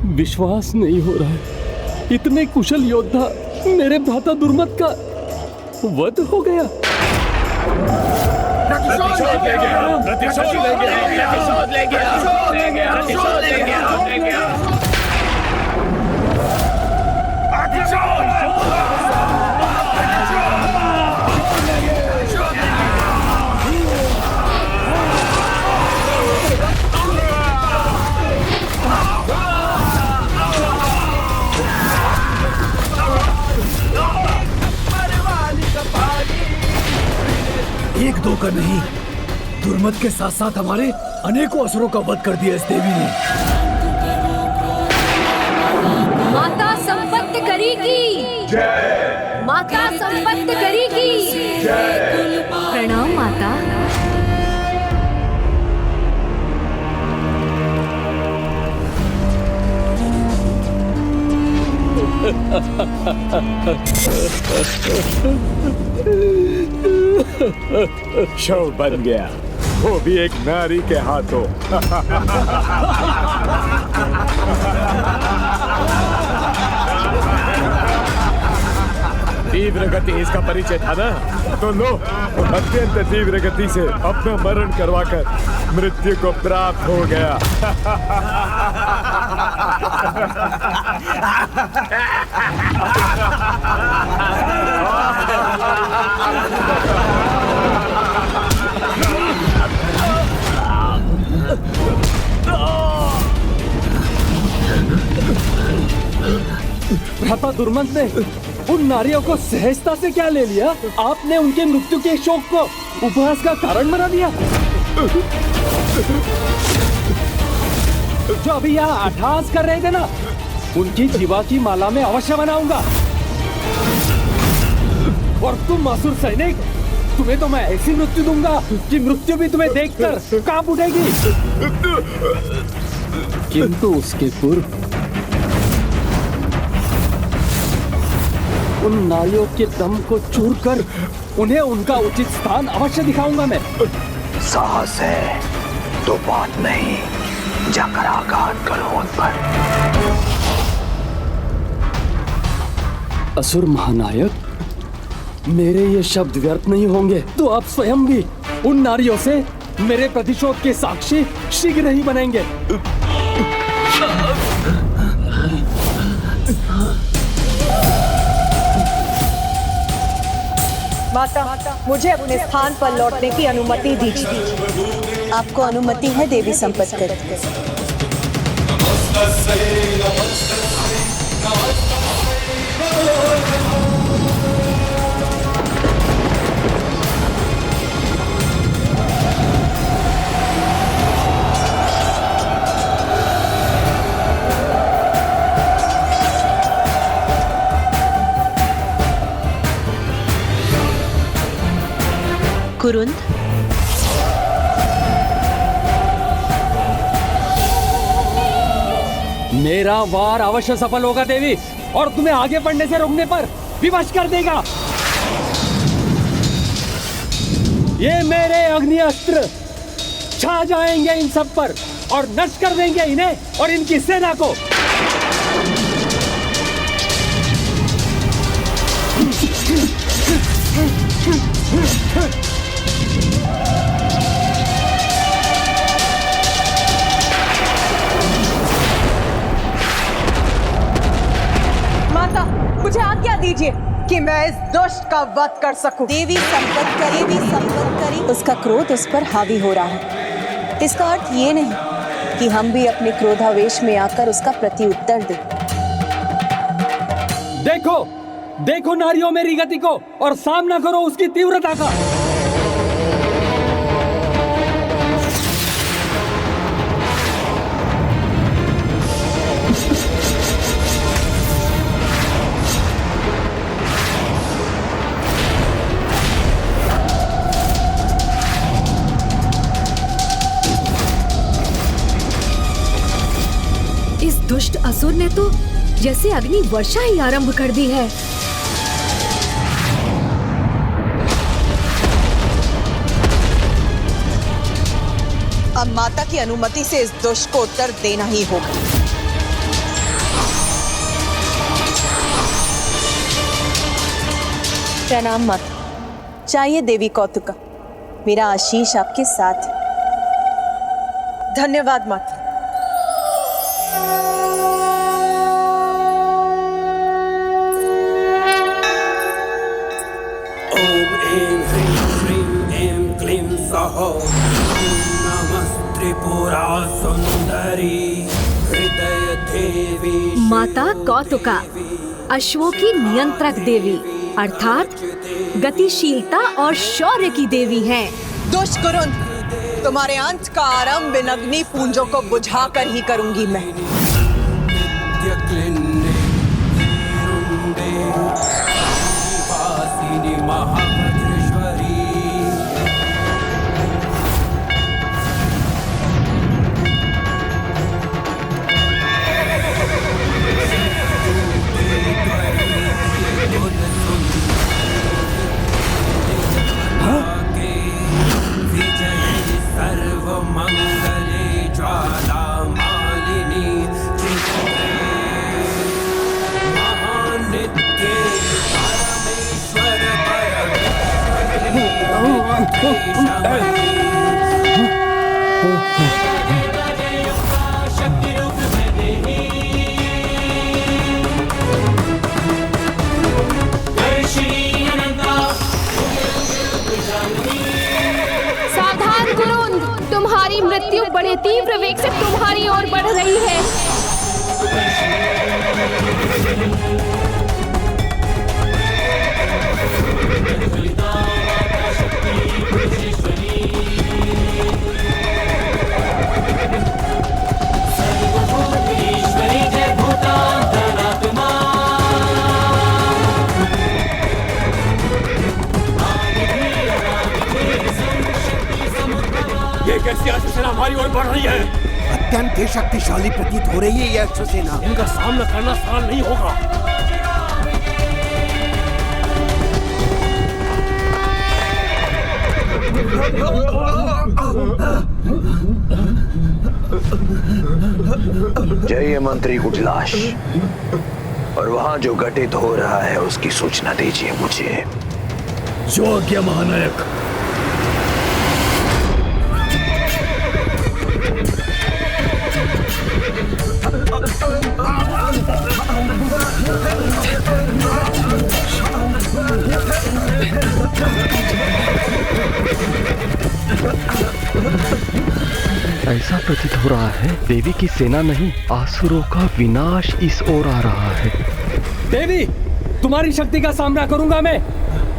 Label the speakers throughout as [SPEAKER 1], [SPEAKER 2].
[SPEAKER 1] विश्वास नहीं हो रहा है, इतने कुशल योद्धा मेरे भ्राता दुर्मत का वध हो गया।
[SPEAKER 2] एक दो का नहीं, दुर्मत के साथ साथ हमारे अनेकों असुरों का वध कर दिया इस देवी ने।
[SPEAKER 3] माता संपत्ति करेगी जय, माता संपत्ति करेगी जय। प्रणाम माता।
[SPEAKER 4] शव बन गया, वो भी एक नारी के हाथों। तीव्र गति इसका परिचय था ना, तो लो अत्यंत तीव्र गति से अपना मरण करवाकर मृत्यु को प्राप्त हो गया।
[SPEAKER 1] भ्राता दुर्मंत ने उन नारियों को सहजता से क्या ले लिया? आपने उनके मृत्यु के शोक को उपहास का कारण बना दिया। जो अभी यहाँ अट्टहास कर रहे थे ना, उनकी जीवा की माला में अवश्य बनाऊंगा। और तुम असुर सैनिक, तुम्हें तो मैं ऐसी मृत्यु दूंगा कि मृत्यु भी तुम्हें देखकर कांप उठेगी। किंतु उसके पूर्व उन नारियों के दम को चूर कर उन्हें उनका उचित स्थान अवश्य दिखाऊंगा मैं।
[SPEAKER 2] साहस है तो बात नहीं, जाकर आघात करो उन पर।
[SPEAKER 1] असुर महानायक, मेरे ये शब्द व्यर्थ नहीं होंगे तो आप स्वयं भी उन नारियों से मेरे प्रतिशोध के साक्षी शीघ्र ही बनेंगे।
[SPEAKER 5] माता, मुझे अपने स्थान पर लौटने की अनुमति दीजिए।
[SPEAKER 6] आपको अनुमति है देवी संपत्ति। कुरुंद,
[SPEAKER 1] मेरा वार अवश्य सफल होगा देवी, और तुम्हें आगे बढ़ने से रोकने पर विवश कर देगा। ये मेरे अग्नि अस्त्र छा जाएंगे इन सब पर और नष्ट कर देंगे इन्हें और इनकी सेना को।
[SPEAKER 5] माता, मुझे आज्ञा दीजिए कि मैं इस दुष्ट का वध कर सकूं।
[SPEAKER 6] देवी संपत्ति करी, उसका क्रोध उस पर हावी हो रहा है। इसका अर्थ ये नहीं कि हम भी अपने क्रोधावेश में आकर उसका प्रत्युत्तर दें।
[SPEAKER 1] देखो देखो नारियों मेरी गति को और सामना करो उसकी तीव्रता का।
[SPEAKER 3] इस दुष्ट असुर ने तो जैसे अग्नि वर्षा ही आरंभ कर दी है।
[SPEAKER 5] अब माता की अनुमति से इस दुष्ट को उत्तर देना ही होगा।
[SPEAKER 6] प्रणाम माता। चाहिए देवी कौतुका, मेरा आशीष आपके साथ है।
[SPEAKER 5] धन्यवाद माता।
[SPEAKER 7] ओम ऐं ह्रीं श्रीं ऐं क्लीं सौः। नमस्त्रिपुरा सुंदरी हृदय देवी।
[SPEAKER 3] माता कौतुका अश्वों की नियंत्रक देवी अर्थात गतिशीलता और शौर्य की देवी हैं।
[SPEAKER 5] दुष्ट कुरुन, तुम्हारे अंत का आरंभ इन अग्नि पुंजों को बुझा कर ही करूंगी मैं।
[SPEAKER 8] सावधान कुरुन, तुम्हारी मृत्यु बड़े तीव्र वेग से तुम्हारी ओर बढ़ रही है।
[SPEAKER 1] ये कैसी अश्वसेना हमारी ओर बढ़ रही है?
[SPEAKER 9] अत्यंत ही शक्तिशाली प्रतीत हो रही है यह अश्वसेना।
[SPEAKER 1] इनका सामना करना सरल नहीं होगा।
[SPEAKER 10] जय मंत्री कुटलाश, और वहां जो घटित हो रहा है उसकी सूचना दीजिए मुझे।
[SPEAKER 2] जो आज्ञा महानायक।
[SPEAKER 1] ऐसा प्रतीत हो रहा है देवी की सेना नहीं, आसुरों का विनाश इस ओर आ रहा है। देवी, तुम्हारी शक्ति का सामना करूंगा मैं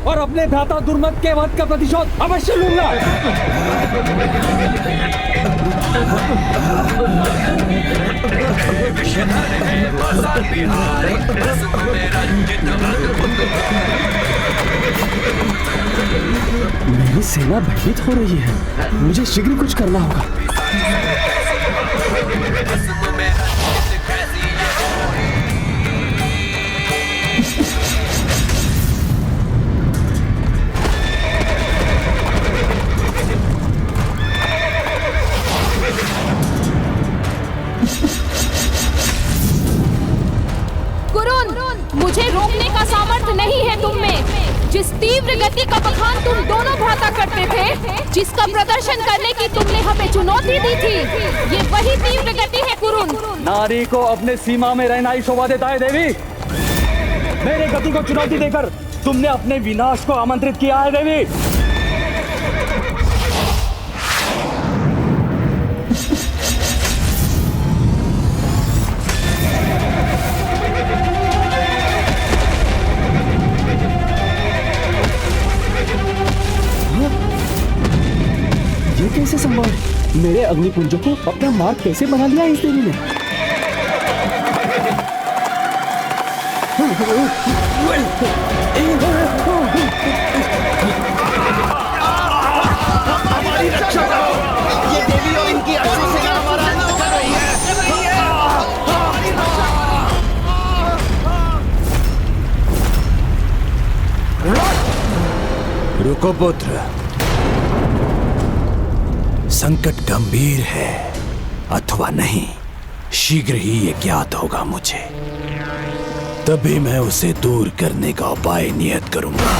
[SPEAKER 1] और अपने भ्राता दुर्मत के वध का प्रतिशोध अवश्य लूंगा। मेरी सेना भयभीत हो रही है, मुझे शीघ्र कुछ करना होगा।
[SPEAKER 8] मुझे रोकने का सामर्थ्य नहीं है तुम में। जिस तीव्र गति का बखान तुम दोनों भ्राता करते थे, जिसका प्रदर्शन करने की तुमने हमें चुनौती दी थी, ये वही तीव्र गति है कुरुन।
[SPEAKER 1] नारी को अपने सीमा में रहना ही शोभा देता है देवी। मेरे गति को चुनौती देकर तुमने अपने विनाश को आमंत्रित किया है देवी। ये कैसे संभव है? मेरे अग्निपुंजों को अपना मार्ग कैसे बना लिया इस देवी ने?
[SPEAKER 9] हमारी रक्षा करो। ये देवी और इनकी अश्वसेना हमारा अंत कर रही है।
[SPEAKER 2] रुको पुत्र, संकट गंभीर है अथवा नहीं, शीघ्र ही ये ज्ञात होगा मुझे। तभी मैं उसे दूर करने का उपाय नियत करूंगा।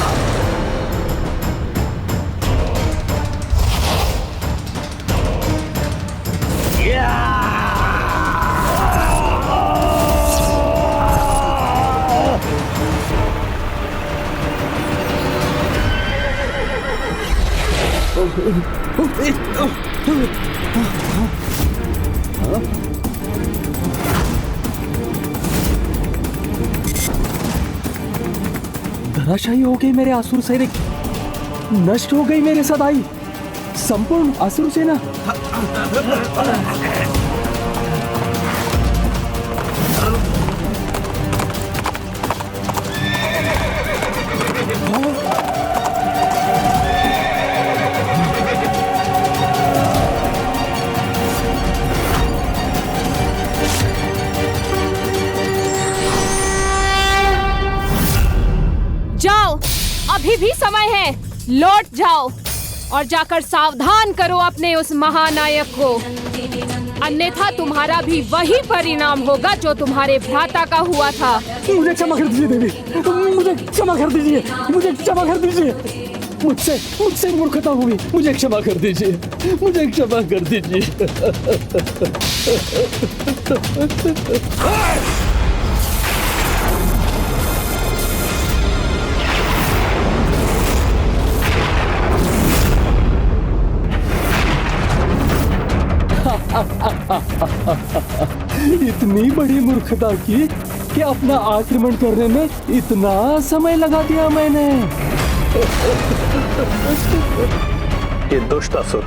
[SPEAKER 1] धराशायी हो गई मेरे असुर सैनिक, नष्ट हो गई मेरे सदाई संपूर्ण असुर सेना।
[SPEAKER 8] जाओ, अभी भी समय है, लौट जाओ और जाकर सावधान करो अपने उस महानायक को, अन्यथा तुम्हारा भी वही परिणाम होगा जो तुम्हारे भ्राता का हुआ था।
[SPEAKER 1] मुझे क्षमा कर दीजिए देवी, मुझे क्षमा कर दीजिए, मुझे क्षमा कर दीजिए, मुझसे मूर्खता हुई, मुझे क्षमा कर दीजिए, मुझे क्षमा कर दीजिए। इतनी बड़ी मूर्खता की कि अपना आक्रमण करने में इतना समय लगा दिया मैंने।
[SPEAKER 11] ये दुष्ट असुर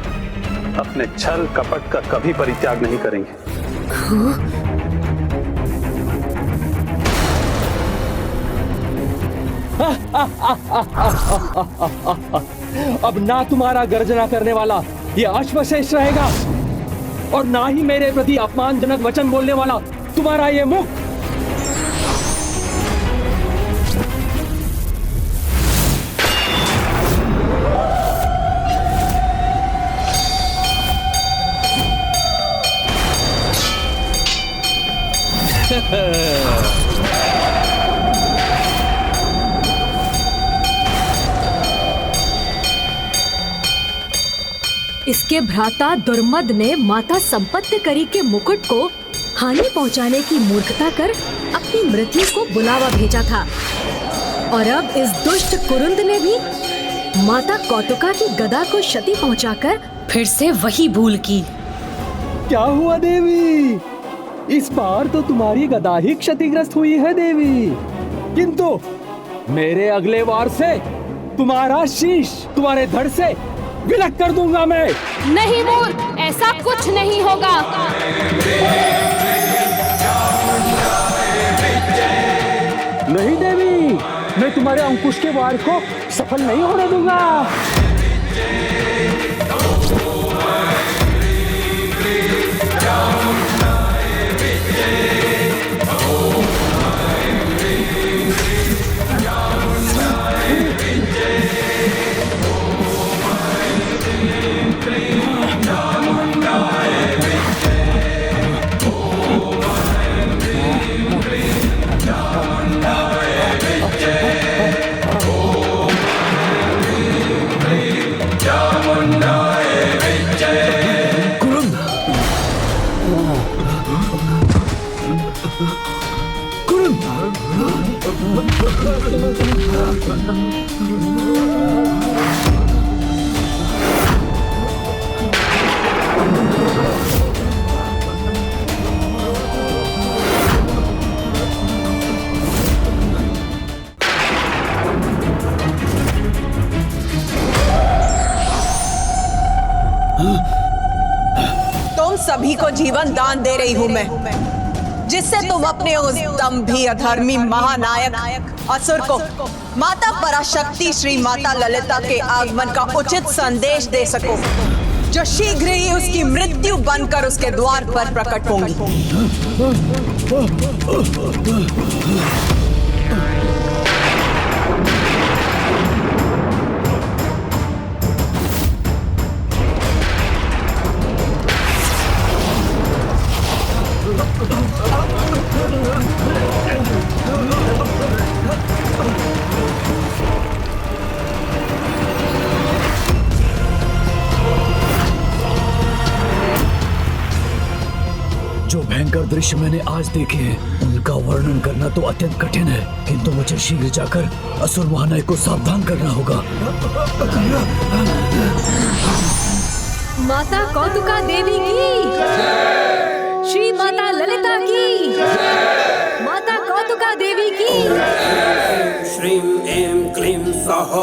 [SPEAKER 11] अपने छल कपट का कभी परित्याग नहीं करेंगे।
[SPEAKER 1] अब ना तुम्हारा गर्जना करने वाला ये अश्वशेष रहेगा और ना ही मेरे प्रति अपमानजनक वचन बोलने वाला तुम्हारा ये मुख।
[SPEAKER 3] इसके भ्राता दुर्मद ने माता संपत्तिकरी के मुकुट को हानि पहुंचाने की मूर्खता कर अपनी मृत्यु को बुलावा भेजा था और अब इस दुष्ट कुरुंद ने भी माता कौतुका की गदा को क्षति पहुंचाकर फिर से वही भूल की।
[SPEAKER 1] क्या हुआ देवी? इस बार तो तुम्हारी गदा ही क्षतिग्रस्त हुई है देवी, किंतु मेरे अगले वार से तुम्हारा शीश तुम्हारे धड़ से विलक कर दूंगा मैं।
[SPEAKER 8] नहीं मूर्ख, ऐसा कुछ नहीं होगा।
[SPEAKER 1] नहीं देवी, मैं तुम्हारे अंकुश के वार को सफल नहीं होने दूंगा।
[SPEAKER 5] तुम सभी को जीवन दान दे रही हूं मैं, जिससे तुम अपने उस दंभी अधर्मी महानायक असुर को माता पराशक्ति श्री माता ललिता के आगमन का उचित संदेश दे सको, जो शीघ्र ही उसकी मृत्यु बनकर उसके द्वार पर प्रकट होंगी।
[SPEAKER 2] जो भयंकर दृश्य मैंने आज देखे हैं, उनका वर्णन करना तो अत्यंत कठिन है, किंतु मुझे शीघ्र जाकर असुर महानायक को सावधान करना होगा।
[SPEAKER 3] माता कौतुका देवी की, श्री माता ललिता की, माता कौतुका देवी की।
[SPEAKER 7] श्रीं ऐं क्लीं सौः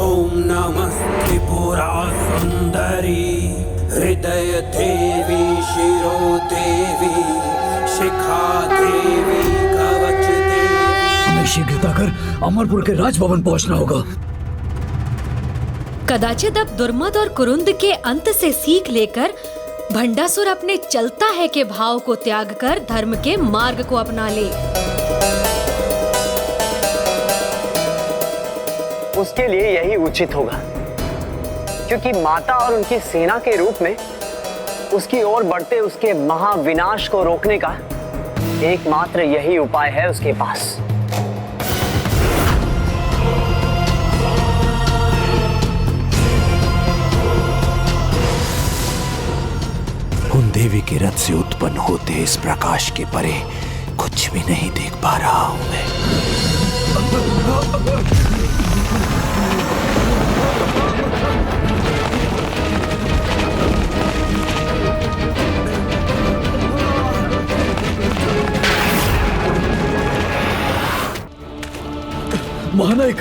[SPEAKER 7] ॐ नमः त्रिपुरा सुंदरी हृदय देवी शिरो देवी शिखा देवी कवच देवी।
[SPEAKER 2] हमें शीघ्रता कर अमरपुर के राजभवन पहुंचना होगा।
[SPEAKER 3] कदाचित अब दुर्मद और कुरुंद के अंत से सीख लेकर भंडासुर अपने चलता है के भाव को त्याग कर धर्म के मार्ग को अपना ले।
[SPEAKER 9] उसके लिए यही उचित होगा, क्योंकि माता और उनकी सेना के रूप में उसकी ओर बढ़ते उसके महाविनाश को रोकने का एकमात्र यही उपाय है उसके पास।
[SPEAKER 10] उन देवी के रथ से उत्पन्न होते इस प्रकाश के परे कुछ भी नहीं देख पा रहा हूं मैं।
[SPEAKER 2] महानायक,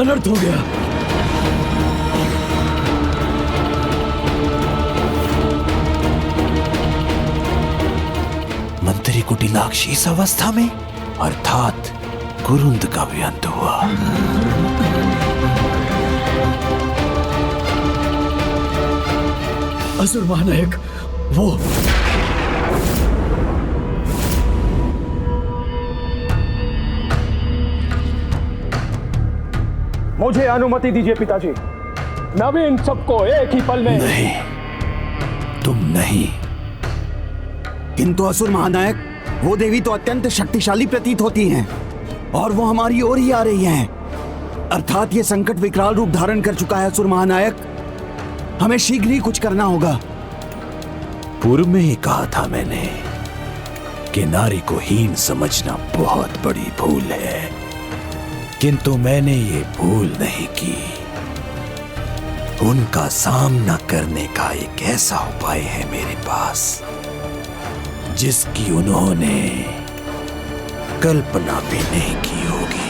[SPEAKER 2] अनर्थ हो गया।
[SPEAKER 10] मंत्री कुटिलाक्ष इस अवस्था में, अर्थात कुरुंद का भी अंत हुआ।
[SPEAKER 2] असुर महानायक, वो
[SPEAKER 4] मुझे अनुमति दीजिए पिताजी, मैं भी इन सबको एक ही पल में।
[SPEAKER 10] नहीं, तुम नहीं।
[SPEAKER 9] किंतु असुर महानायक, वो देवी तो अत्यंत शक्तिशाली प्रतीत होती हैं और वो हमारी ओर ही आ रही हैं। अर्थात ये संकट विकराल रूप धारण कर चुका है असुर महानायक, हमें शीघ्र ही कुछ करना होगा।
[SPEAKER 10] पूर्व में ही कहा था मैंने कि नारी को हीन समझना बहुत बड़ी भूल है, किंतु मैंने ये भूल नहीं की। उनका सामना करने का एक ऐसा उपाय है मेरे पास जिसकी उन्होंने कल्पना भी नहीं की होगी।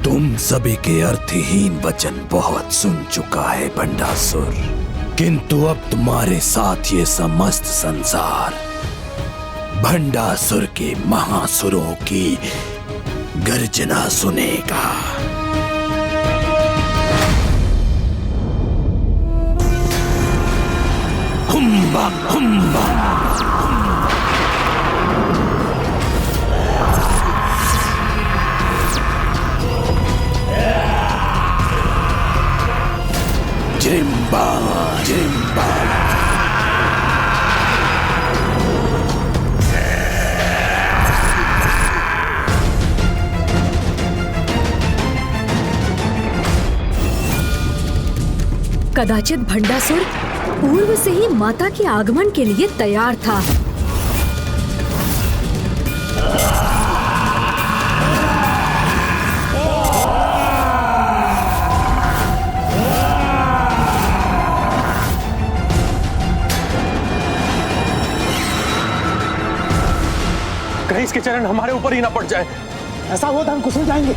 [SPEAKER 10] तुम सभी के अर्थहीन वचन बहुत सुन चुका है भंडासुर, किंतु अब तुम्हारे साथ ये समस्त संसार भंडासुर के महासुरों की गर्जना सुनेगा। हुम्बा हुम्बा। जिम्बा जिम्बा।
[SPEAKER 3] कदाचित भंडासुर पूर्व से ही माता के आगमन के लिए तैयार था।
[SPEAKER 12] कहीं इसके चरण हमारे ऊपर ही ना पड़ जाए। ऐसा हुआ तो हम कुचल जाएंगे।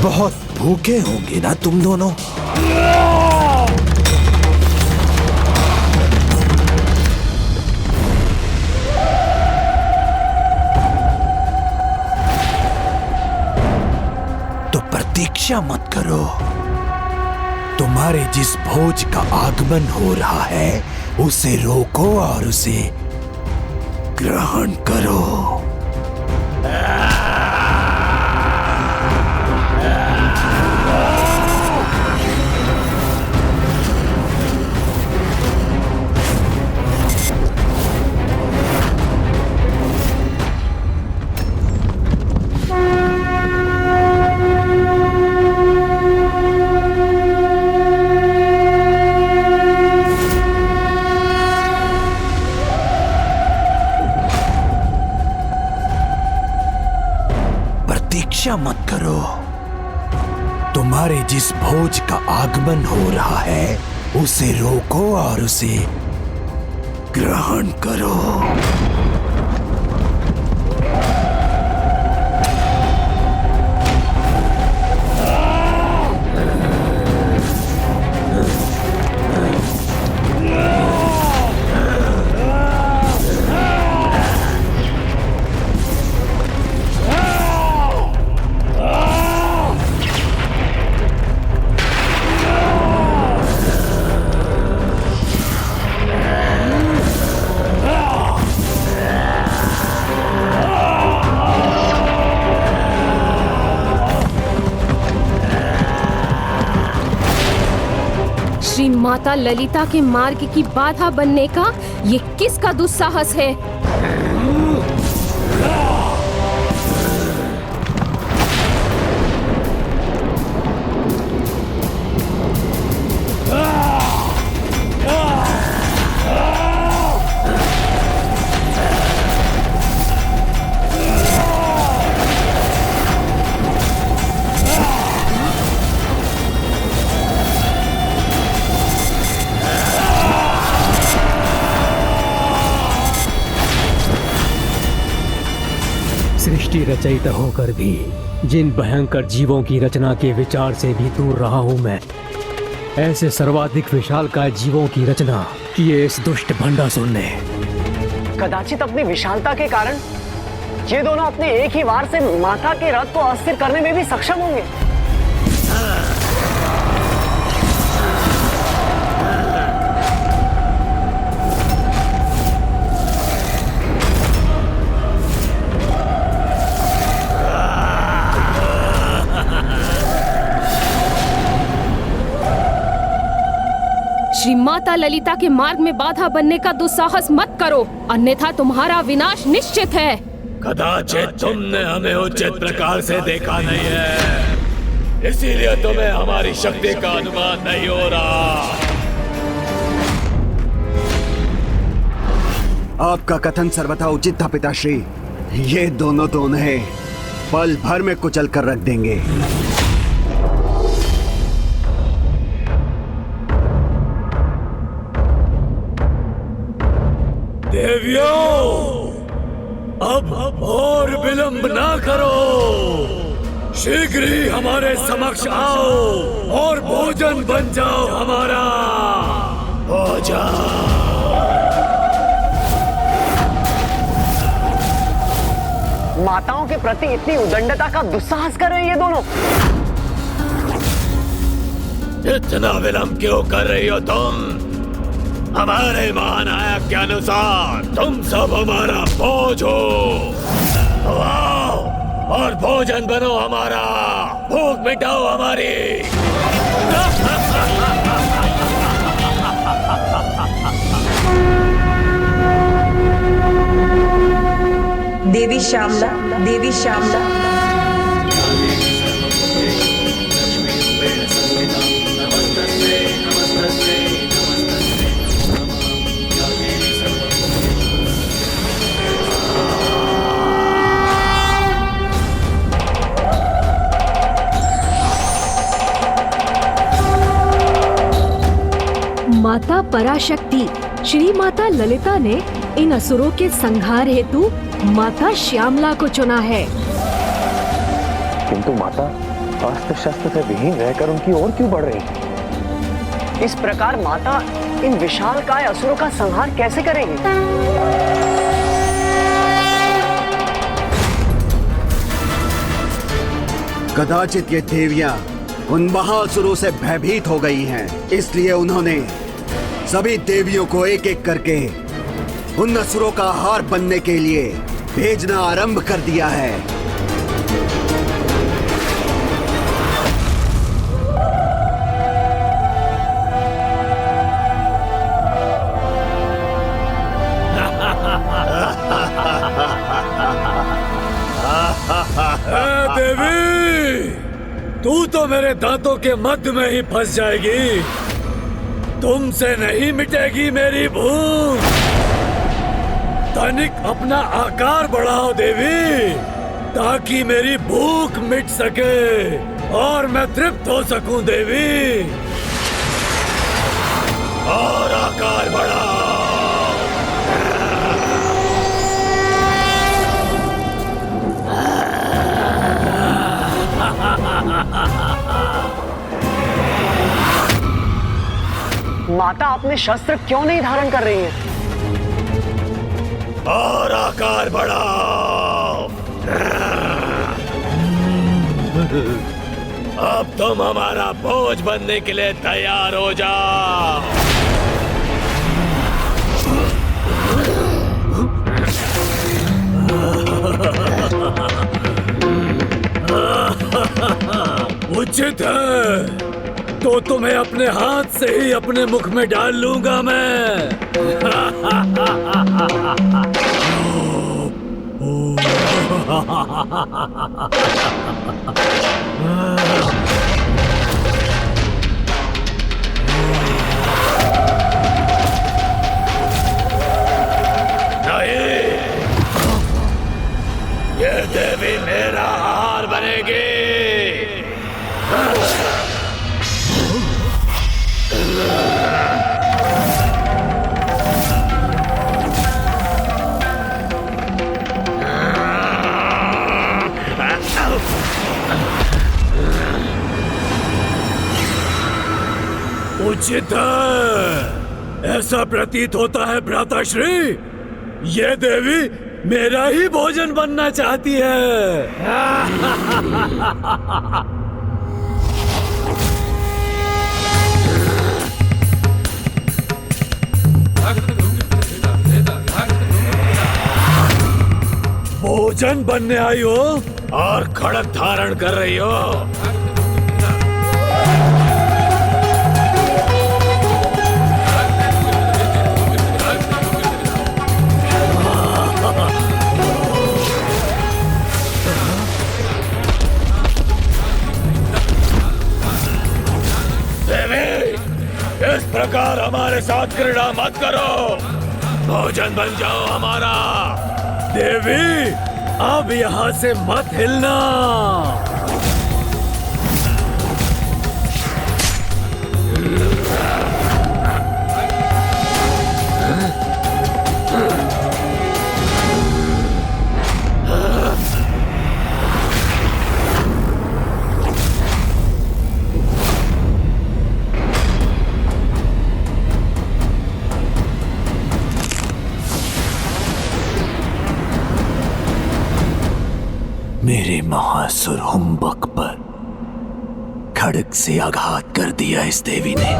[SPEAKER 10] बहुत भूखे होंगे ना तुम दोनों। तो प्रतीक्षा मत करो, तुम्हारे जिस भोज का आगमन हो रहा है उसे रोको और उसे ग्रहण करो। प्रतीक्षा मत करो। तुम्हारे जिस भोज का आगमन हो रहा है उसे रोको और उसे ग्रहण करो।
[SPEAKER 8] श्री माता ललिता के मार्ग की बाधा बनने का ये किसका दुस्साहस है?
[SPEAKER 1] सृष्टि रचयिता होकर भी जिन भयंकर जीवों की रचना के विचार से भी दूर रहा हूं मैं, ऐसे सर्वाधिक विशालकाय जीवों की रचना किए इस दुष्ट भंडासुर ने।
[SPEAKER 13] कदाचित अपनी विशालता के कारण ये दोनों अपने एक ही वार से माता के रथ को अस्थिर करने में भी सक्षम होंगे।
[SPEAKER 8] श्री माता ललिता के मार्ग में बाधा बनने का दुस्साहस मत करो, अन्यथा तुम्हारा विनाश निश्चित है।
[SPEAKER 10] कदाचित तुमने हमें उचित प्रकार से देखा नहीं है, इसीलिए तुम्हें हमारी शक्ति का अनुमान नहीं हो रहा।
[SPEAKER 9] आपका कथन सर्वथा उचित था पिताश्री। ये दोनों तो उन्हें पल भर में कुचल कर रख देंगे।
[SPEAKER 10] देवियों, अब और विलंब ना करो, शीघ्र ही हमारे समक्ष आओ और भोजन बन जाओ हमारा। भोजन।
[SPEAKER 13] माताओं के प्रति इतनी उदंडता का दुस्साहस कर रहे हैं ये दोनों।
[SPEAKER 10] इतना विलंब क्यों कर रही हो तुम? हमारे महानायक के अनुसार तुम सब हमारा भोज हो। तो आओ और भोजन बनो हमारा, भूख मिटाओ हमारी।
[SPEAKER 6] देवी श्यामला, देवी श्यामला।
[SPEAKER 3] माता पराशक्ति श्री माता ललिता ने इन असुरों के संहार हेतु माता श्यामला को चुना है।
[SPEAKER 12] किंतु माता अस्त्र शस्त्र से विहीन रहकर उनकी ओर क्यों बढ़ रही?
[SPEAKER 13] इस प्रकार माता इन विशालकाय असुरों का संहार कैसे करेगी?
[SPEAKER 9] कदाचित ये देवियां उन महासुरों से भयभीत हो गई हैं। इसलिए उन्होंने सभी देवियों को एक एक करके उन असुरों का आहार बनने के लिए भेजना आरंभ कर दिया है।
[SPEAKER 10] देवी, तू तो मेरे दांतों के मध्य में ही फंस जाएगी। तुमसे नहीं मिटेगी मेरी भूख। तनिक अपना आकार बढ़ाओ देवी, ताकि मेरी भूख मिट सके और मैं तृप्त हो सकूं देवी। और आकार बढ़ाओ।
[SPEAKER 13] माता अपने शस्त्र क्यों नहीं धारण कर रही हैं?
[SPEAKER 10] और आकार बढ़ाओ। अब तुम हमारा बोझ बनने के लिए तैयार हो जाओ। उचित है, तो तुम्हें अपने हाथ से ही अपने मुख में डाल लूंगा मैं। नहीं, ये देवी मेरा आहार बनेगी। उचित है, ऐसा प्रतीत होता है भ्राताश्री, ये देवी मेरा ही भोजन बनना चाहती है। भोजन बनने आई हो और खड़ग धारण कर रही हो। देवी, इस प्रकार हमारे साथ क्रीड़ा मत करो। भोजन बन जाओ हमारा। देवी, अब यहाँ से मत हिलना।
[SPEAKER 2] मेरे महासुर हुम्बक पर खड़ग से आघात कर दिया इस देवी ने।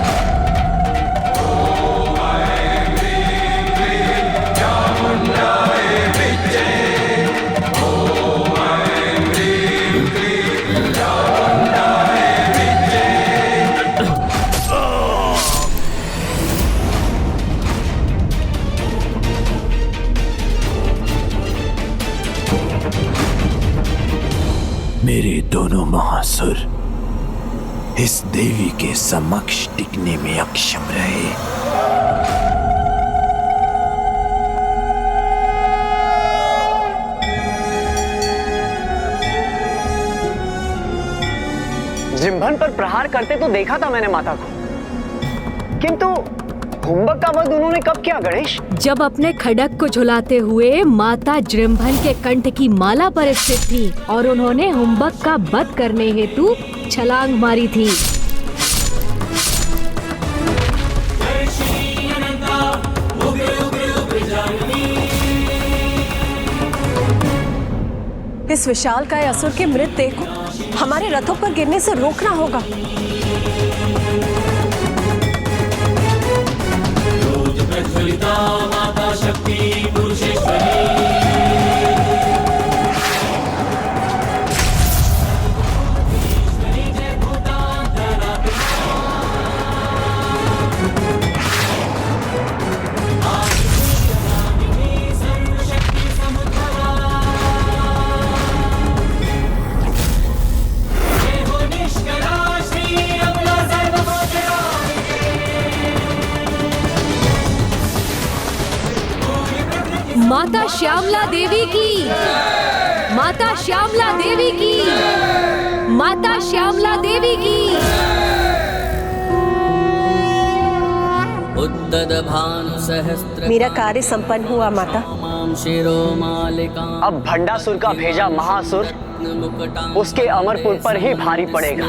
[SPEAKER 2] मेरे दोनों महासुर इस देवी के समक्ष टिकने में अक्षम रहे।
[SPEAKER 13] जिम्भन पर प्रहार करते तो देखा था मैंने माता को, किंतु हुम्बक का वध उन्होंने कब किया गणेश?
[SPEAKER 3] जब अपने खड़ग को झुलाते हुए माता जृंभन के कंठ की माला पर स्थित थी और उन्होंने हुम्बक का वध करने हेतु छलांग मारी थी।
[SPEAKER 6] इस विशालकाय असुर के मृत देह को हमारे रथों पर गिरने से रोकना होगा।
[SPEAKER 7] माता शक्ति पुरुषेश्वरी।
[SPEAKER 3] माता श्यामला देवी की, माता श्यामला देवी की, माता श्यामला देवी की।
[SPEAKER 6] मेरा कार्य संपन्न हुआ माता।
[SPEAKER 13] अब भंडासुर का भेजा महासुर उसके अमरपुर पर ही भारी पड़ेगा।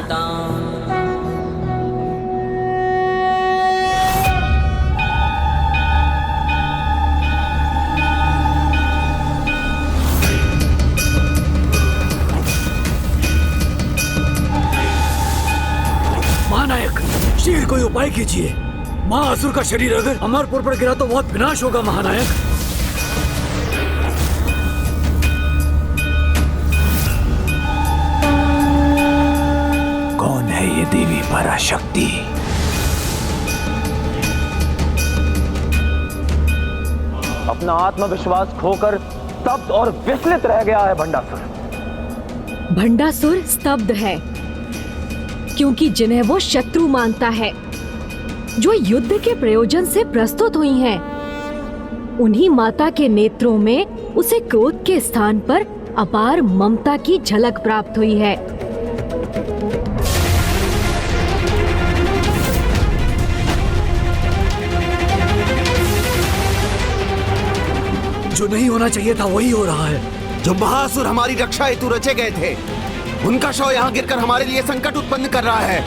[SPEAKER 2] महानायक, शीघ्र कोई उपाय कीजिए। महाअसुर का शरीर अगर अमरपुर पर गिरा तो बहुत विनाश होगा महानायक।
[SPEAKER 9] कौन है ये देवी पराशक्ति?
[SPEAKER 12] अपना आत्मविश्वास खोकर स्तब्ध और विचलित रह गया है भंडासुर।
[SPEAKER 3] भंडासुर स्तब्ध है क्योंकि जिन्हें वो शत्रु मानता है, जो युद्ध के प्रयोजन से प्रस्तुत हुई हैं, उन्हीं माता के नेत्रों में उसे क्रोध के स्थान पर अपार ममता की झलक प्राप्त हुई है।
[SPEAKER 2] जो नहीं होना चाहिए था वही हो रहा है।
[SPEAKER 9] जो महासुर हमारी रक्षा हेतु रचे गए थे, उनका शव यहाँ गिरकर हमारे लिए संकट उत्पन्न कर रहा है।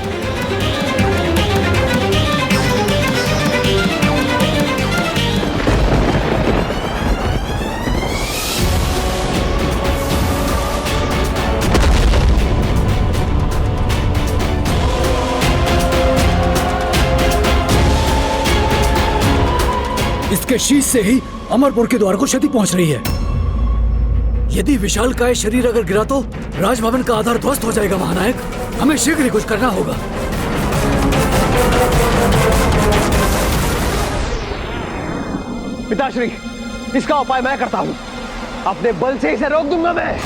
[SPEAKER 2] इसके शीश से ही अमरपुर के द्वार को क्षति पहुंच रही है। यदि विशालकाय शरीर अगर गिरा तो राजभवन का आधार ध्वस्त हो जाएगा महानायक। हमें शीघ्र ही कुछ करना होगा।
[SPEAKER 12] पिताश्री, इसका उपाय मैं करता हूँ। अपने बल से इसे रोक दूंगा मैं।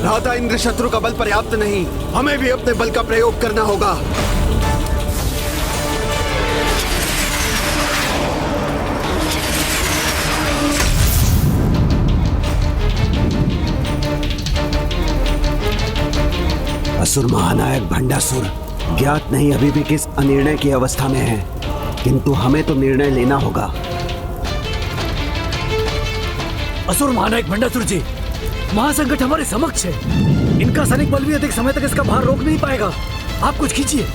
[SPEAKER 9] भ्राता इंद्र शत्रु का बल पर्याप्त नहीं, हमें भी अपने बल का प्रयोग करना होगा। असुर महानायक भंडासुर ज्ञात नहीं अभी भी किस अनिर्णय की अवस्था में है, किंतु हमें तो निर्णय लेना होगा।
[SPEAKER 2] असुर महानायक भंडासुर जी, महासंकट हमारे समक्ष है। इनका सैनिक बल भी अधिक समय तक इसका भार रोक नहीं पाएगा। आप कुछ कीजिए।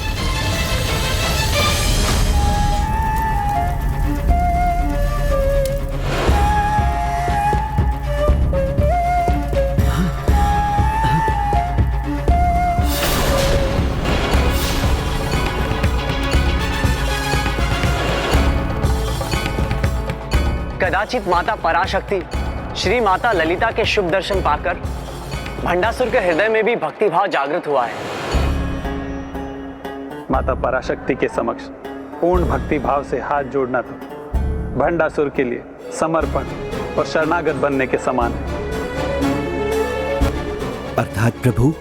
[SPEAKER 13] कदाचित माता पराशक्ति श्री माता ललिता के शुभ दर्शन पाकर भंडासुर के हृदय में भी भक्ति भाव जागृत हुआ है।
[SPEAKER 11] माता पराशक्ति के समक्ष पूर्ण भक्ति भाव से हाथ जोड़ना तो भंडासुर के लिए समर्पण और शरणागत बनने के समान है।
[SPEAKER 9] अर्थात प्रभु,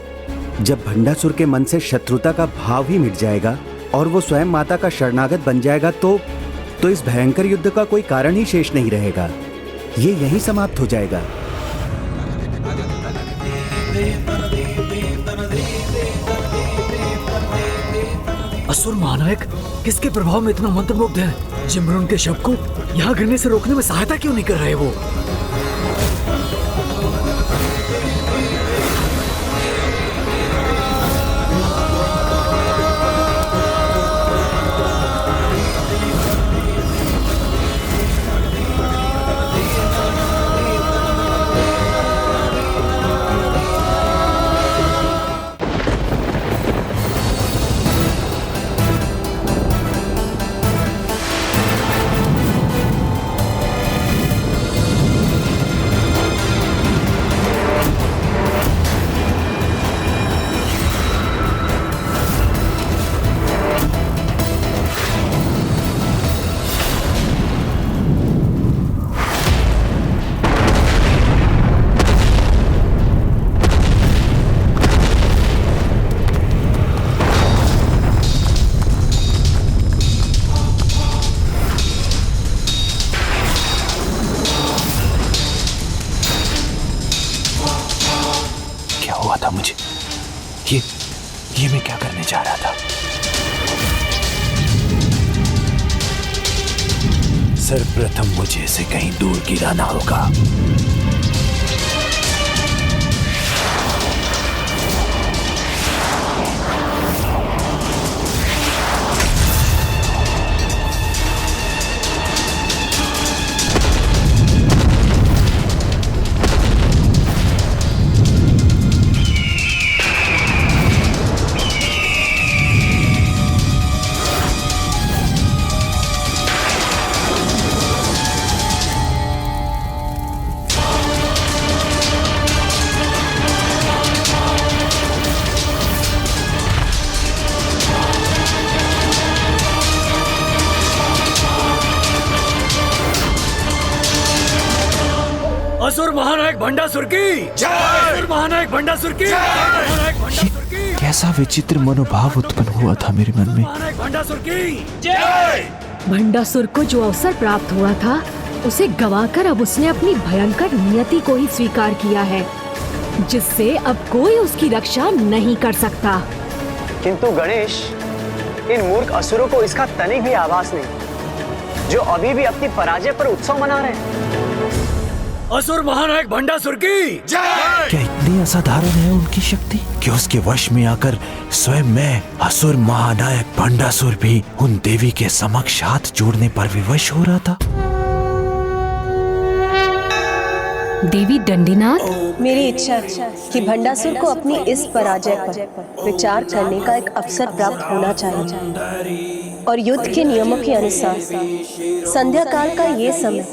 [SPEAKER 9] जब भंडासुर के मन से शत्रुता का भाव ही मिट जाएगा और वो स्वयं माता का शरणागत बन जाएगा तो इस भयंकर युद्ध का कोई कारण ही शेष नहीं रहेगा। ये यहीं समाप्त हो जाएगा।
[SPEAKER 2] असुर महानायक किसके प्रभाव में इतना मंत्रमुग्ध है? जिमरुन के शव को यहाँ गिरने से रोकने में सहायता क्यों नहीं कर रहे वो?
[SPEAKER 9] ये मैं क्या करने जा रहा था? सर्वप्रथम मुझे इसे कहीं दूर गिराना होगा।
[SPEAKER 2] असुर महानायक भंडासुर की जय! असुर महानायक भंडासुर की जय!
[SPEAKER 9] कैसा विचित्र मनोभाव उत्पन्न हुआ था मेरे मन में।
[SPEAKER 2] महानायक भंडासुर की जय!
[SPEAKER 3] भंडासुर को जो अवसर प्राप्त हुआ था उसे गंवाकर अब उसने अपनी भयंकर नियति को ही स्वीकार किया है, जिससे अब कोई उसकी रक्षा नहीं कर सकता।
[SPEAKER 13] किंतु गणेश, इन मूर्ख असुरों को इसका तनिक भी आभास नहीं, जो अभी भी अपनी पराजय पर उत्सव मना रहे हैं।
[SPEAKER 2] असुर महानायक भंडासुर की जय!
[SPEAKER 9] क्या इतनी असाधारण है उनकी शक्ति कि उसके वश में आकर स्वयं मैं असुर महानायक भंडासुर भी उन देवी के समक्ष हाथ जोड़ने पर विवश हो रहा था।
[SPEAKER 3] देवी दंडीनाथ,
[SPEAKER 6] मेरी इच्छा है कि भंडासुर को अपनी इस पराजय पर विचार करने का एक अवसर प्राप्त होना चाहिए और युद्ध के नियमों के अनुसार संध्या काल का ये समय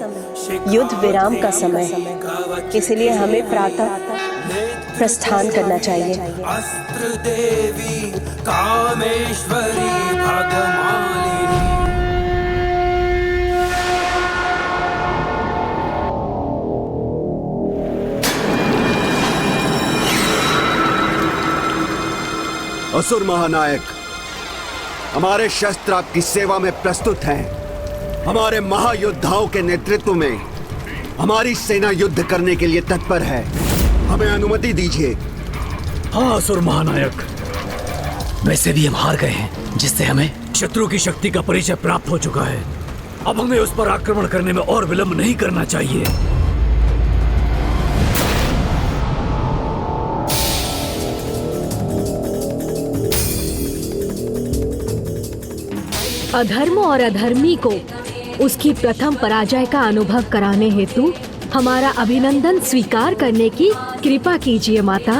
[SPEAKER 6] युद्ध विराम का समय है, इसलिए हमें प्रातः प्रस्थान करना चाहिए।
[SPEAKER 7] अस्त्र देवी कामेश्वरी भगमालिनी।
[SPEAKER 9] असुर महानायक, हमारे शस्त्र आपकी सेवा में प्रस्तुत हैं। हमारे महायोद्धाओं के नेतृत्व में हमारी सेना युद्ध करने के लिए तत्पर है। हमें अनुमति दीजिए।
[SPEAKER 2] हाँ असुर महानायक, वैसे भी हम हार गए हैं, जिससे हमें शत्रु की शक्ति का परिचय प्राप्त हो चुका है। अब हमें उस पर आक्रमण करने में और विलंब नहीं करना चाहिए।
[SPEAKER 3] अधर्म और अधर्मी को उसकी प्रथम पराजय का अनुभव कराने हेतु हमारा अभिनंदन स्वीकार करने की कृपा कीजिए माता।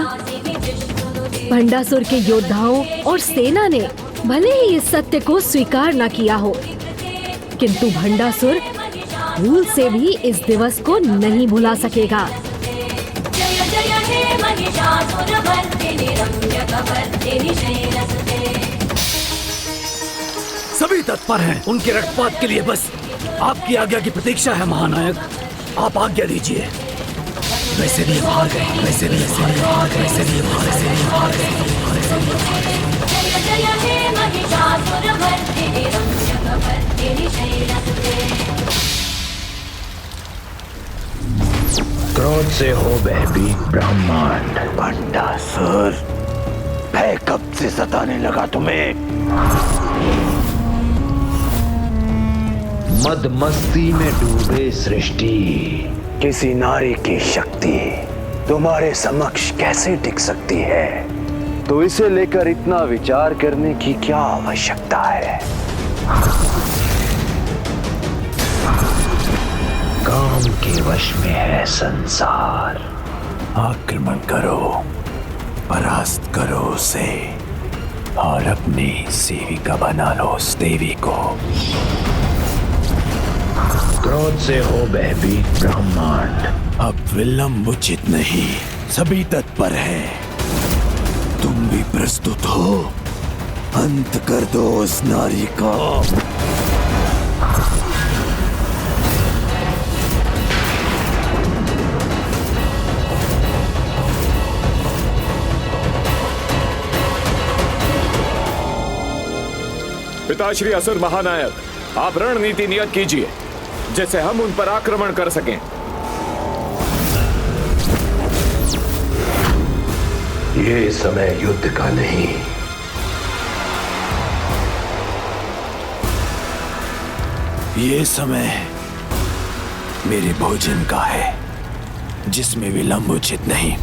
[SPEAKER 3] भंडासुर के योद्धाओं और सेना ने भले ही इस सत्य को स्वीकार न किया हो, किंतु भंडासुर भूल से भी इस दिवस को नहीं भुला सकेगा।
[SPEAKER 2] सभी तत्पर हैं उनके रक्तपात के लिए। बस आपकी आज्ञा की प्रतीक्षा है महानायक, आप आज्ञा दीजिए। वैसे भी हार गए, वैसे भी हार गए, वैसे भी हार गए।
[SPEAKER 10] क्रोध से हो भयभीत ब्रह्मांड।
[SPEAKER 9] भंडासुर
[SPEAKER 10] भय कब से सताने लगा तुम्हें?
[SPEAKER 14] मद मस्ती में डूबे सृष्टि।
[SPEAKER 10] किसी नारी की शक्ति तुम्हारे समक्ष कैसे टिक सकती है? तो इसे लेकर इतना विचार करने की क्या आवश्यकता है?
[SPEAKER 14] काम के वश में है संसार।
[SPEAKER 2] आक्रमण करो, परास्त करो उसे और अपनी सेविका बना लो उस देवी को।
[SPEAKER 14] क्रोध से हो भयभीत ब्रह्मांड।
[SPEAKER 2] अब विलंब उचित नहीं, सभी तत्पर हैं। तुम भी प्रस्तुत हो? अंत कर दो उस नारी का।
[SPEAKER 4] पिताश्री असुर महानायक, आप रणनीति नियत कीजिए जिससे हम उन पर आक्रमण कर सकें।
[SPEAKER 14] ये समय युद्ध का नहीं,
[SPEAKER 2] ये समय मेरे भोजन का है जिसमें विलंब उचित नहीं।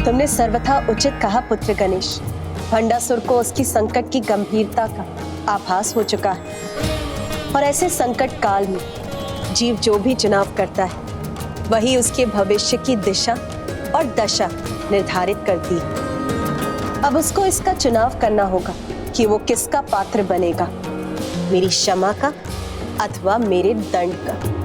[SPEAKER 6] तुमने सर्वथा उचित कहा पुत्र गणेश। भंडासुर को उसकी संकट की गंभीरता का आभास हो चुका है और ऐसे संकट काल में जीव जो भी चुनाव करता है वही उसके भविष्य की दिशा और दशा निर्धारित करती है। अब उसको इसका चुनाव करना होगा कि वो किसका पात्र बनेगा, मेरी क्षमा का अथवा मेरे दंड का।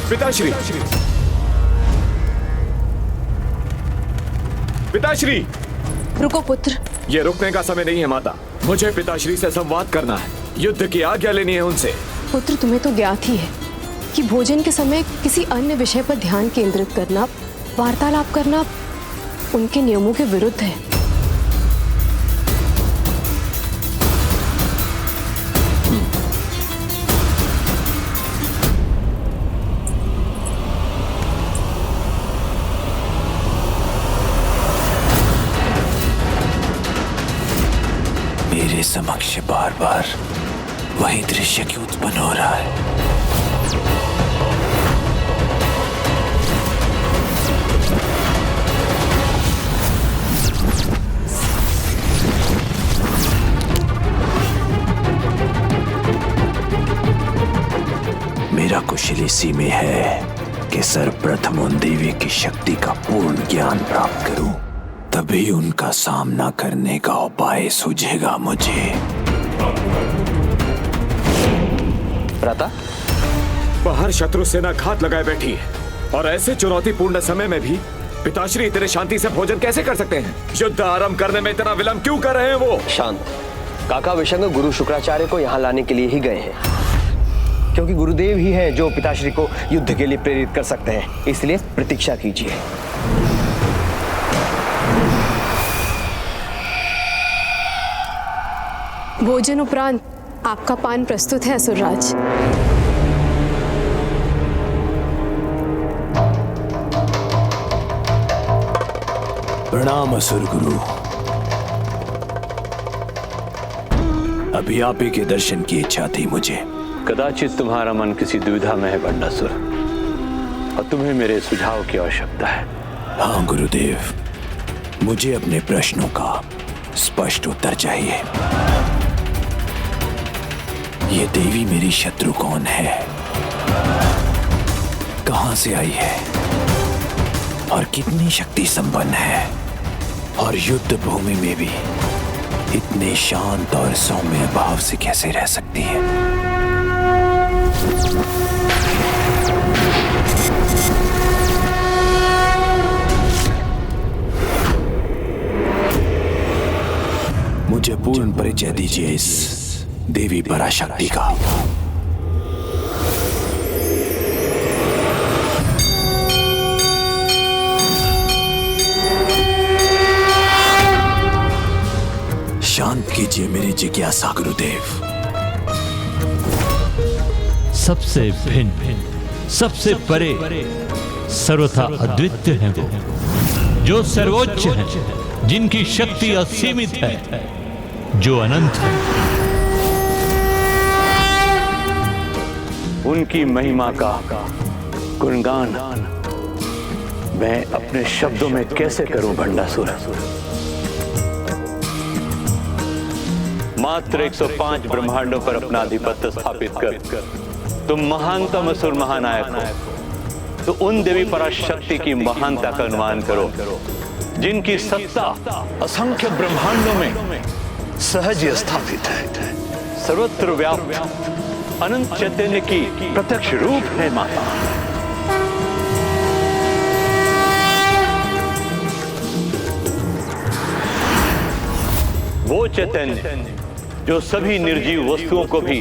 [SPEAKER 4] पिताश्री, पिताश्री!
[SPEAKER 15] रुको पुत्र।
[SPEAKER 4] ये रुकने का समय नहीं है माता, मुझे पिताश्री से संवाद करना है, युद्ध की आज्ञा लेनी है उनसे।
[SPEAKER 15] पुत्र तुम्हें तो ज्ञात ही है कि भोजन के समय किसी अन्य विषय पर ध्यान केंद्रित करना, वार्तालाप करना उनके नियमों के विरुद्ध है।
[SPEAKER 2] मेरे समक्ष बार बार वही दृश्य क्यों उत्पन्न हो रहा है? मेरा कुशल इसी में है कि सर्वप्रथम उन देवी की शक्ति का पूर्ण ज्ञान प्राप्त करूं, तभी उनका सामना करने का उपाय सूझेगा मुझे।
[SPEAKER 12] भ्राता,
[SPEAKER 4] बाहर शत्रु सेना घात लगाए बैठी है और ऐसे चुनौतीपूर्ण समय में भी पिताश्री इतने शांति से भोजन कैसे कर सकते हैं? युद्ध आरंभ करने में इतना विलंब क्यों कर रहे हैं वो?
[SPEAKER 12] शांत। काका विशंग गुरु शुक्राचार्य को यहाँ लाने के लिए ही गए हैं, क्योंकि गुरुदेव ही हैं जो पिताश्री को युद्ध के लिए प्रेरित कर सकते हैं, इसलिए प्रतीक्षा कीजिए।
[SPEAKER 15] भोजन उपरांत आपका पान प्रस्तुत है असुरराज।
[SPEAKER 2] प्रणाम असुर गुरु। अभी आप ही के दर्शन की इच्छा थी मुझे।
[SPEAKER 10] कदाचित तुम्हारा मन किसी दुविधा में है भंडासुर, और तुम्हें मेरे सुझाव की आवश्यकता है।
[SPEAKER 2] हाँ गुरुदेव, मुझे अपने प्रश्नों का स्पष्ट उत्तर चाहिए। ये देवी मेरी शत्रु कौन है? कहां से आई है?
[SPEAKER 9] और कितनी शक्ति संपन्न है, और युद्ध भूमि में भी इतने शांत और सौम्य भाव से कैसे रह सकती है। मुझे पूर्ण परिचय दीजिए इस देवी पराशक्ति का। शांत कीजिए मेरी जिज्ञासा गुरुदेव।
[SPEAKER 16] सबसे भिन्न, सबसे परे, सर्वथा अद्वितीय है वो, जो सर्वोच्च है, जिनकी शक्ति असीमित है, जो अनंत है।
[SPEAKER 10] उनकी महिमा का गुणगान मैं अपने शब्दों में कैसे करूं भंडासुर। मात्र 105 ब्रह्मांडों पर अपना आधिपत्य स्थापित कर तुम महानतम असुर महानायक हो, तो उन देवी पराशक्ति की महानता का अनुमान करो, जिनकी सत्ता असंख्य ब्रह्मांडों में सहज स्थापित है। सर्वत्र व्याप्त अनंत चैतन्य की प्रत्यक्ष रूप है माता। वो चैतन्य जो सभी निर्जीव वस्तुओं को भी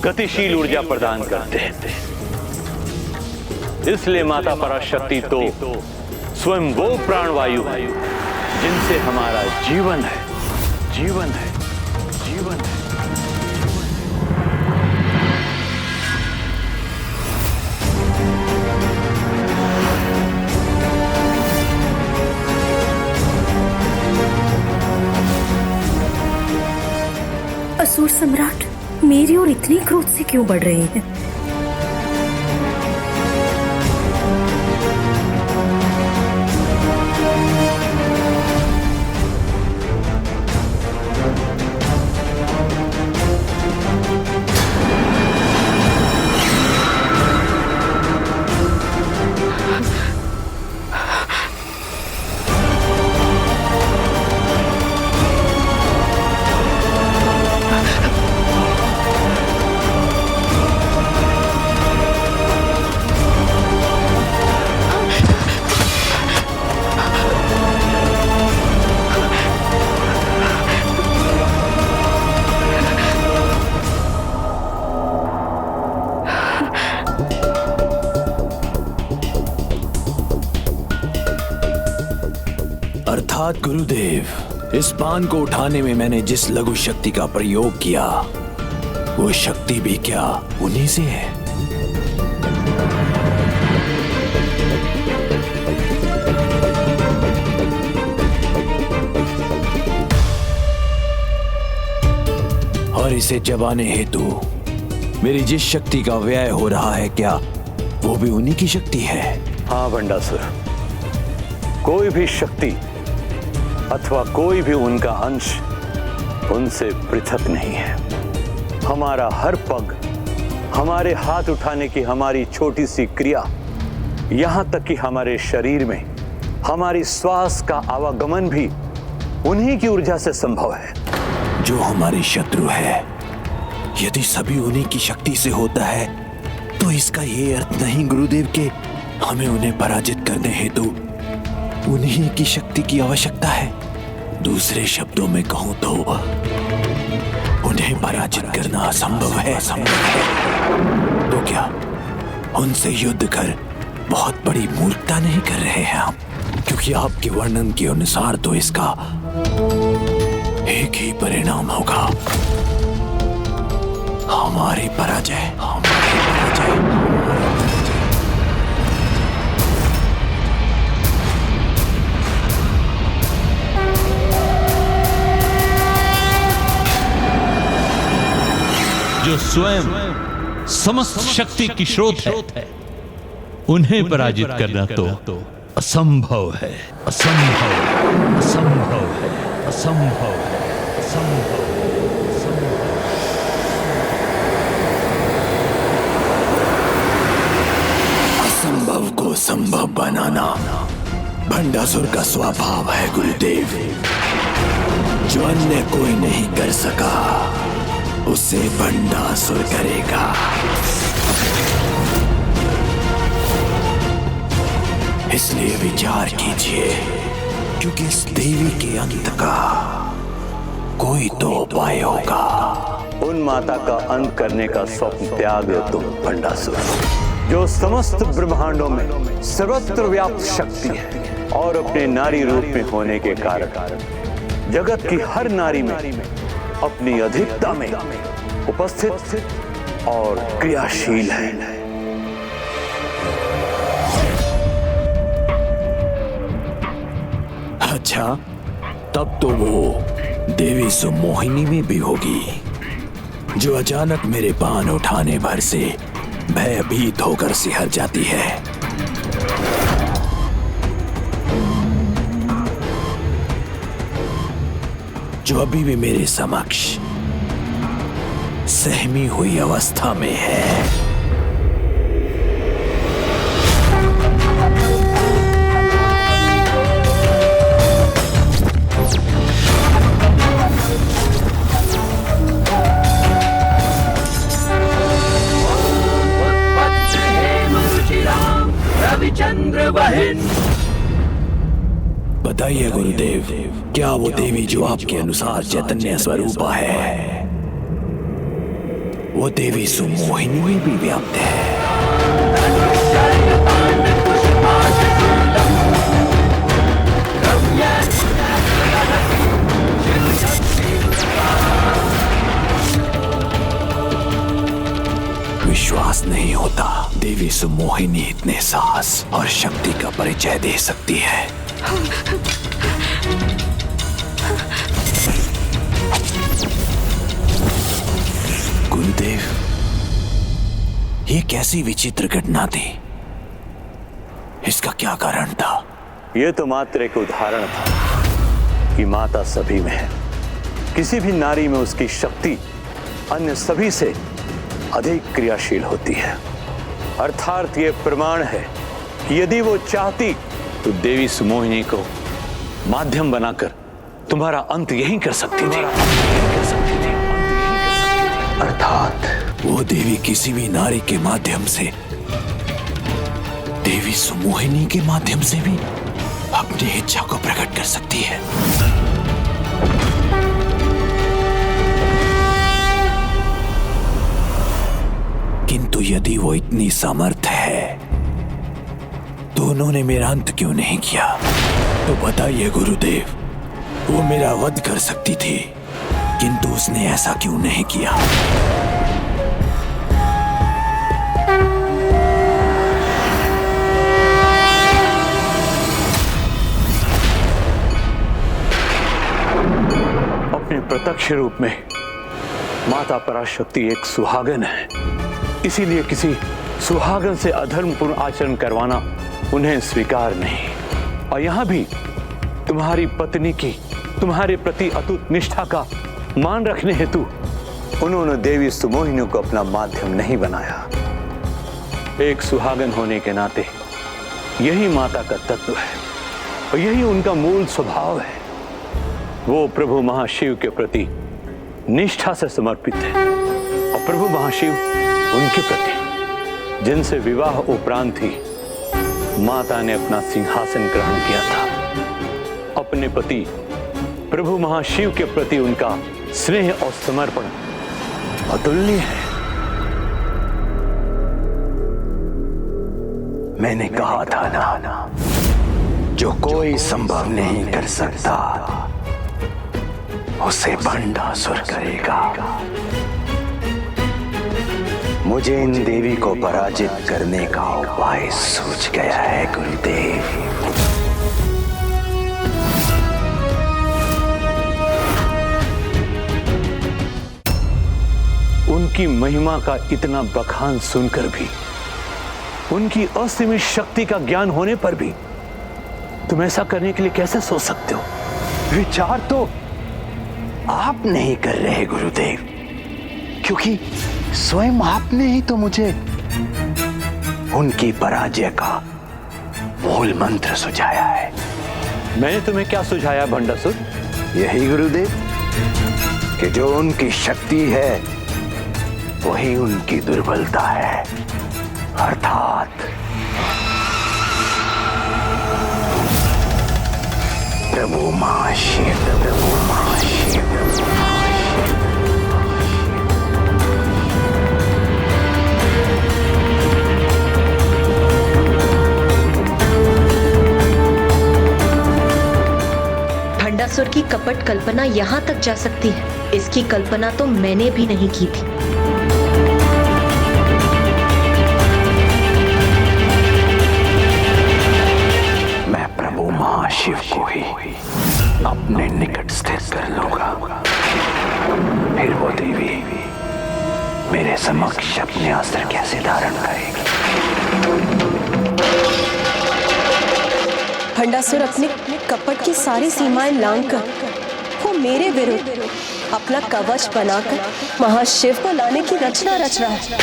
[SPEAKER 10] गतिशील ऊर्जा प्रदान करते हैं। इसलिए माता पराशक्ति तो स्वयं वो प्राणवायु है जिनसे हमारा जीवन है, जीवन है, जीवन है।
[SPEAKER 17] असुर सम्राट मेरी ओर इतनी क्रोध से क्यों बढ़ रहे हैं?
[SPEAKER 9] अर्थात गुरुदेव, इस पान को उठाने में मैंने जिस लघु शक्ति का प्रयोग किया, वो शक्ति भी क्या उन्हीं से है? और इसे चबाने हेतु मेरी जिस शक्ति का व्यय हो रहा है, क्या वो भी उन्हीं की शक्ति है?
[SPEAKER 10] हाँ भंडासुर, कोई भी शक्ति अथवा कोई भी उनका अंश उनसे पृथक नहीं है। हमारा हर पग, हमारे हाथ उठाने की हमारी छोटी सी क्रिया, यहां तक कि हमारे शरीर में हमारी श्वास का आवागमन भी उन्हीं की ऊर्जा से संभव है।
[SPEAKER 9] जो हमारी शत्रु है, यदि सभी उन्हीं की शक्ति से होता है, तो इसका ये अर्थ नहीं गुरुदेव के हमें उन्हें पराजित करने हेतु उन्हीं की शक्ति की आवश्यकता है। दूसरे शब्दों में कहूं तो उन्हें पराजित करना असंभव है। तो क्या उनसे युद्ध कर बहुत बड़ी मूर्खता नहीं कर रहे हैं हम? क्योंकि आपके वर्णन के अनुसार तो इसका एक ही परिणाम होगा, हमारी पराजय। हमारी पराजय।
[SPEAKER 16] जो स्वयं समस्त शक्ति की स्रोत है, उन्हें पराजित करना तो असंभव है, असंभव, असंभव है, असंभव है, असंभव।
[SPEAKER 9] असंभव को संभव बनाना
[SPEAKER 2] भंडासुर का स्वभाव है गुरुदेव, जो अन्य कोई नहीं कर सका उसे भंडासुर करेगा। इसलिए विचार कीजिए, क्योंकि इस देवी के अंत का कोई तो उपाय होगा।
[SPEAKER 10] उन माता का अंत करने का स्वप्न त्याग दो तुम भंडासुर, जो समस्त ब्रह्मांडों में सर्वत्र व्याप्त शक्ति है और अपने नारी रूप में होने के कारण जगत की हर नारी में अपनी अधिकता में उपस्थित और क्रियाशील है।
[SPEAKER 2] अच्छा, तब तो वो देवी सुमोहिनी में भी होगी, जो अचानक मेरे पान उठाने भर से भयभीत होकर सिहर जाती है। जो अभी भी मेरे समक्ष सहमी हुई अवस्था में है। बताइए गुरुदेव, क्या वो देवी जो आपके अनुसार चैतन्य स्वरूपा है, वो देवी सुमोहिनी में भी व्याप्त है? विश्वास नहीं होता देवी सुमोहिनी इतने साहस और शक्ति का परिचय दे सकती है। गुरुदेव, ये कैसी विचित्र घटना थी? इसका क्या कारण था?
[SPEAKER 10] यह तो मात्र एक उदाहरण था कि माता सभी में है। किसी भी नारी में उसकी शक्ति अन्य सभी से अधिक क्रियाशील होती है। अर्थात ये प्रमाण है कि यदि वो चाहती तो देवी सुमोहिनी को माध्यम बनाकर तुम्हारा अंत यहीं कर सकती थी।
[SPEAKER 2] अर्थात वो देवी किसी भी नारी के माध्यम से, देवी सुमोहिनी के माध्यम से भी अपनी इच्छा को प्रकट कर सकती है। किंतु यदि वो इतनी समर्थ है तो उन्होंने मेरा अंत क्यों नहीं किया? तो बताइए गुरुदेव, वो मेरा वध कर सकती थी, किंतु उसने ऐसा क्यों नहीं किया?
[SPEAKER 10] अपने प्रत्यक्ष रूप में माता पराशक्ति एक सुहागन है, इसीलिए किसी सुहागन से अधर्मपूर्ण आचरण करवाना उन्हें स्वीकार नहीं। और यहां भी तुम्हारी पत्नी की तुम्हारे प्रति अटूट निष्ठा का मान रखने हेतु उन्होंने देवी सुमोहिनी को अपना माध्यम नहीं बनाया। एक सुहागन होने के नाते यही माता का तत्व है और यही उनका मूल स्वभाव है। वो प्रभु महाशिव के प्रति निष्ठा से समर्पित है और प्रभु महाशिव उनके प्रति, जिनसे विवाह उपरांत ही माता ने अपना सिंहासन ग्रहण किया था। अपने पति प्रभु महाशिव के प्रति उनका स्नेह और समर्पण अतुलनीय है।
[SPEAKER 2] मैंने कहा था ना, जो कोई संभव नहीं कर सकता उसे भंडासुर करेगा। मुझे इन देवी को पराजित करने का उपाय सूझ गया है गुरुदेव।
[SPEAKER 10] उनकी महिमा का इतना बखान सुनकर भी, उनकी असीमित शक्ति का ज्ञान होने पर भी तुम ऐसा करने के लिए कैसे सोच सकते हो?
[SPEAKER 2] विचार तो आप नहीं कर रहे गुरुदेव, क्योंकि स्वयं आपने ही तो मुझे उनकी पराजय का वो
[SPEAKER 14] मूल मंत्र सुझाया है।
[SPEAKER 11] मैंने तुम्हें क्या सुझाया भंडासुर?
[SPEAKER 14] यही गुरुदेव, कि जो उनकी शक्ति है वही उनकी दुर्बलता है, अर्थात प्रभु महाशिव, प्रभु महाशिव।
[SPEAKER 6] भंडासुर की कपट कल्पना यहाँ तक जा सकती है, इसकी कल्पना तो मैंने भी नहीं की थी।
[SPEAKER 14] मैं प्रभु महाशिव को ही अपने निकट स्थित कर लूंगा, फिर वो देवी मेरे समक्ष अपने अस्त्र कैसे धारण करेगी।
[SPEAKER 6] भंडासुर अपने कपट की सारी सीमाएं लांघकर वो मेरे विरुद्ध अपना कवच बनाकर महाशिव को लाने की रचना रच रहा है।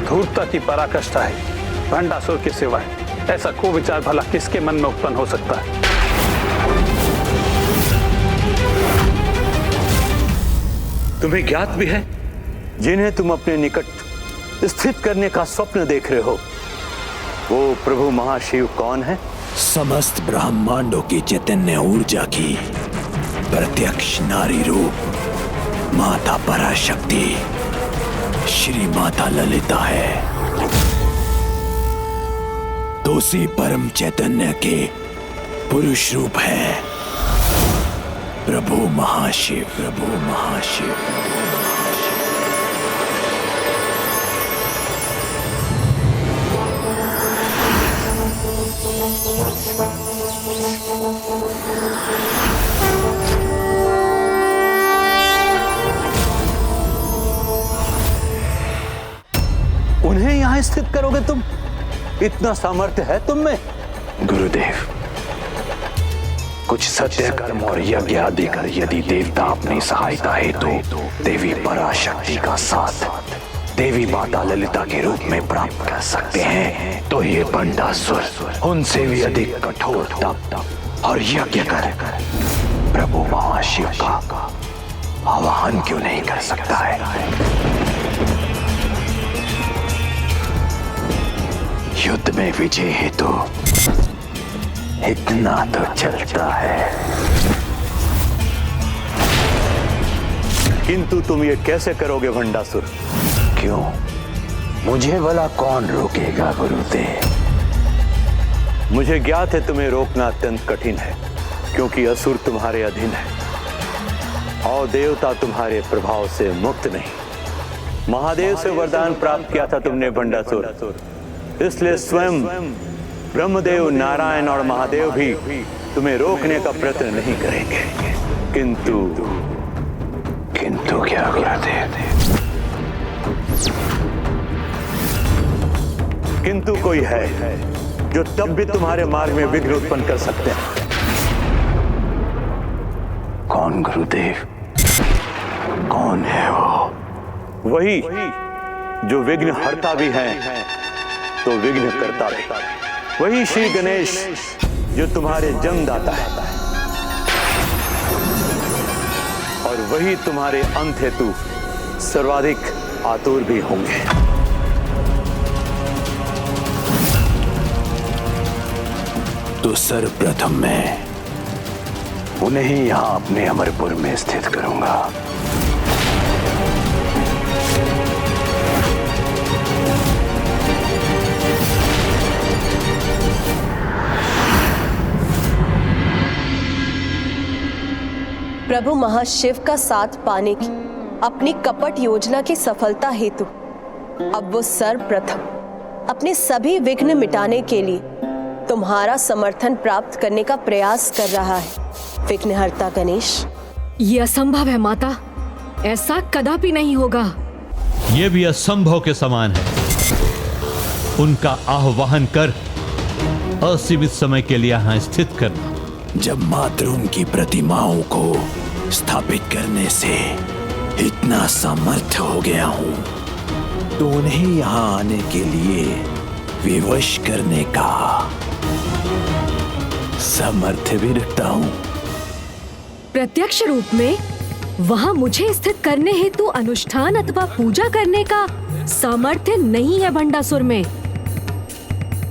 [SPEAKER 11] धूर्तता की पराकाष्ठा है। भंडासुर के सिवाय ऐसा कुविचार भला किसके मन में उत्पन्न हो सकता है? तुम्हें ज्ञात भी है जिन्हें तुम अपने निकट स्थित करने का स्वप्न देख रहे हो, वो प्रभु महाशिव कौन है?
[SPEAKER 2] समस्त ब्रह्मांडों की चैतन्य ऊर्जा की प्रत्यक्ष नारी रूप माता पराशक्ति श्री माता ललिता है। दूसरी परम चैतन्य के पुरुष रूप है प्रभु महाशिव, प्रभु महाशिव।
[SPEAKER 11] उन्हें यहां स्थित करोगे तुम? इतना सामर्थ्य है तुम में?
[SPEAKER 14] गुरुदेव, कुछ सत्य कर्म और यज्ञ आदि कर यदि देवता अपनी सहायता हेतु देवी पराशक्ति का साथ देवी माता ललिता के रूप में प्राप्त कर सकते हैं, तो ये भंडासुर उनसे भी अधिक कठोर तप और यज्ञ कर प्रभु महाशिव का आवाहन क्यों नहीं कर सकता है? युद्ध में विजय हेतु इतना तो चलता है।
[SPEAKER 11] किंतु तुम ये कैसे करोगे भंडासुर?
[SPEAKER 14] क्यों, मुझे भला कौन रोकेगा गुरुदेव?
[SPEAKER 11] मुझे ज्ञात है तुम्हें रोकना अत्यंत कठिन है, क्योंकि असुर तुम्हारे अधीन है और देवता तुम्हारे प्रभाव से मुक्त नहीं। महादेव से वरदान प्राप्त किया था तुमने भंडासुर, इसलिए स्वयं ब्रह्मदेव, नारायण और महादेव भी तुम्हें रोकने का प्रयत्न नहीं करेंगे। किंतु
[SPEAKER 14] क्या गुरुदेव?
[SPEAKER 11] किंतु कोई है जो तब भी तुम्हारे मार्ग में विघ्न उत्पन्न कर सकते हैं।
[SPEAKER 14] कौन गुरुदेव? कौन है वो?
[SPEAKER 11] वही जो विघ्न हरता भी है तो विघ्न करता भी। वही श्री गणेश जो तुम्हारे जन्मदाता है, और वही तुम्हारे अंत हेतु सर्वाधिक आतुर भी होंगे।
[SPEAKER 14] तो सर्वप्रथम मैं उन्हें ही यहां अपने अमरपुर में स्थित करूंगा।
[SPEAKER 6] प्रभु महाशिव का साथ पाने की अपनी कपट योजना की सफलता हेतु अब वो सर्वप्रथम अपने सभी विघ्न मिटाने के लिए तुम्हारा समर्थन प्राप्त करने का प्रयास कर रहा है, विघ्नहर्ता गणेश।
[SPEAKER 3] ये असंभव है माता, ऐसा कदापि नहीं होगा।
[SPEAKER 16] ये भी असंभव के समान है। उनका आह्वान कर असीमित समय के लिए यहां स्थित करना।
[SPEAKER 2] जब मात्र उनकी प्रतिमाओं को स्थापित करने से इतना सामर्थ्य हो गया हूं, तो उन्हें यहां आने के लिए
[SPEAKER 14] विवश करने का सामर्थ्य भी रखता हूं।
[SPEAKER 3] प्रत्यक्ष रूप में वहां मुझे स्थित करने हेतु अनुष्ठान अथवा पूजा करने का सामर्थ्य नहीं है भंडासुर में।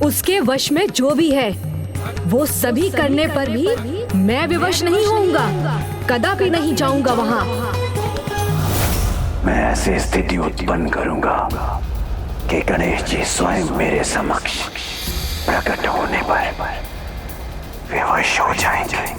[SPEAKER 3] उसके वश में जो भी है वो सभी करने पर भी मैं विवश नहीं होऊंगा, कदापि नहीं जाऊंगा वहां।
[SPEAKER 14] मैं ऐसी स्थिति उत्पन्न करूंगा कि गणेश जी स्वयं मेरे समक्ष प्रकट होने पर विवश हो जाएंगे।